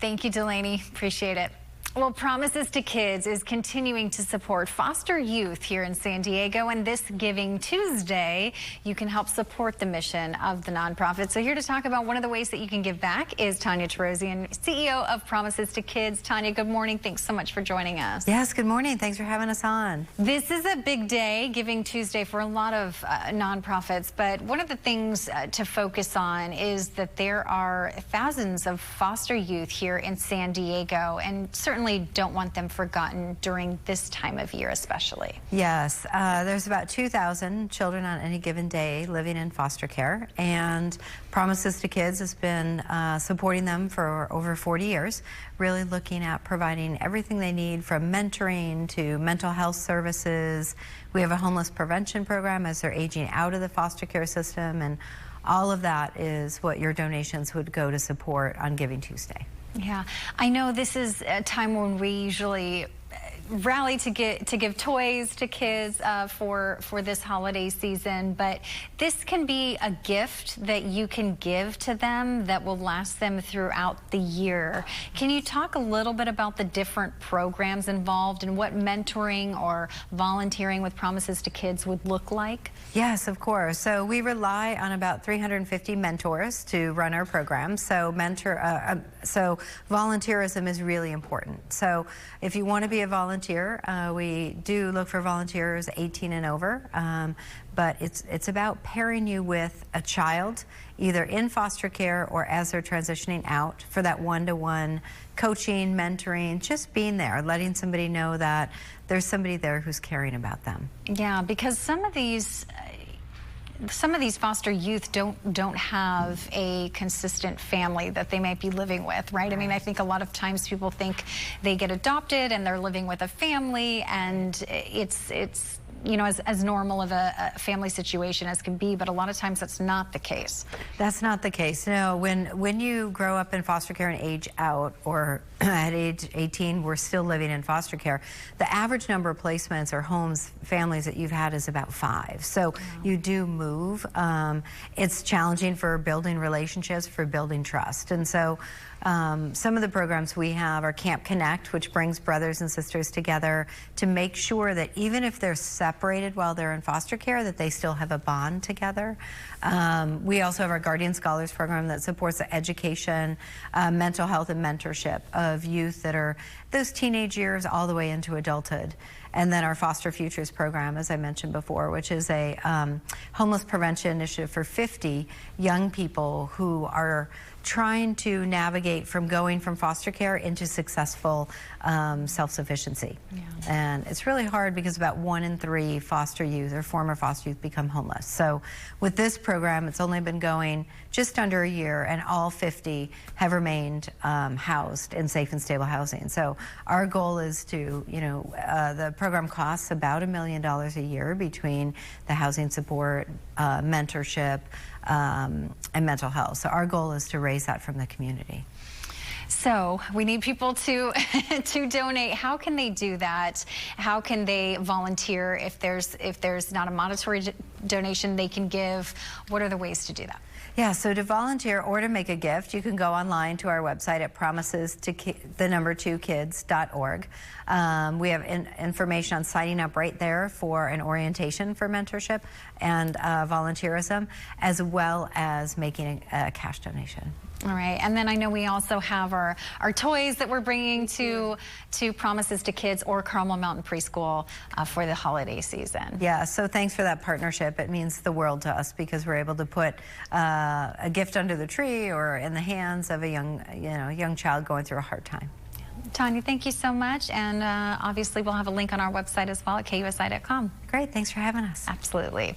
Thank you, Delaney. Appreciate it. Well, Promises to Kids is continuing to support foster youth here in San Diego, and this Giving Tuesday, you can help support the mission of the nonprofit. So here to talk about one of the ways that you can give back is Tonya Torosian, CEO of Promises to Kids. Tonya, good morning. Thanks so much for joining us. Yes, good morning. Thanks for having us on. This is a big day, Giving Tuesday, for a lot of nonprofits, but one of the things to focus on is that there are thousands of foster youth here in San Diego, and certainly don't want them forgotten during this time of year especially. Yes, there's about 2,000 children on any given day living in foster care, and Promises to Kids has been supporting them for over 40 years, really looking at providing everything they need from mentoring to mental health services. We have a homeless prevention program as they're aging out of the foster care system, and all of that is what your donations would go to support on Giving Tuesday. Yeah, I know this is a time when we usually rally to give toys to kids for this holiday season, but this can be a gift that you can give to them that will last them throughout the year. Can you talk a little bit about the different programs involved and what mentoring or volunteering with Promises to Kids would look like? Yes, of course. So we rely on about 350 mentors to run our program. So volunteerism is really important. So if you want to be a volunteer, we do look for volunteers 18 and over, but it's about pairing you with a child either in foster care or as they're transitioning out for that one-to-one coaching, mentoring, just being there, letting somebody know that there's somebody there who's caring about them. Yeah, because some of these foster youth don't have a consistent family that they might be living with, right? I mean, I think a lot of times people think they get adopted and they're living with a family, and it's you know, as normal of a family situation as can be, but a lot of times that's not the case. That's not the case. No, when you grow up in foster care and age out, or at age 18 we're still living in foster care, the average number of placements or homes, families that you've had is about 5. So you do move. It's challenging for building relationships, for building trust. And so some of the programs we have are Camp Connect, which brings brothers and sisters together to make sure that even if they're separated while they're in foster care, that they still have a bond together. We also have our Guardian Scholars program that supports the education, mental health, and mentorship of youth that are those teenage years all the way into adulthood. And then our Foster Futures program, as I mentioned before, which is a homeless prevention initiative for 50 young people who are trying to navigate from going from foster care into successful self-sufficiency. Yeah. And it's really hard because about 1 in 3 foster youth or former foster youth become homeless. So with this program, it's only been going just under a year, and all 50 have remained housed in safe and stable housing. So our goal is to, you know, the program costs about $1 million a year between the housing support, mentorship, and mental health. So our goal is to raise that from the community. So we need people to donate. How can they do that? How can they volunteer if there's not a monetary donation they can give? What are the ways to do that? Yeah, so to volunteer or to make a gift, you can go online to our website at promises2kids.org. We have information on signing up right there for an orientation for mentorship and volunteerism, as well as making a cash donation. All right, and then I know we also have our toys that we're bringing to Promises to Kids or Carmel Mountain Preschool for the holiday season. Yeah, so thanks for that partnership. It means the world to us because we're able to put a gift under the tree or in the hands of a young child going through a hard time. Tonya, thank you so much, and obviously we'll have a link on our website as well at KUSI.com. Great, thanks for having us. Absolutely.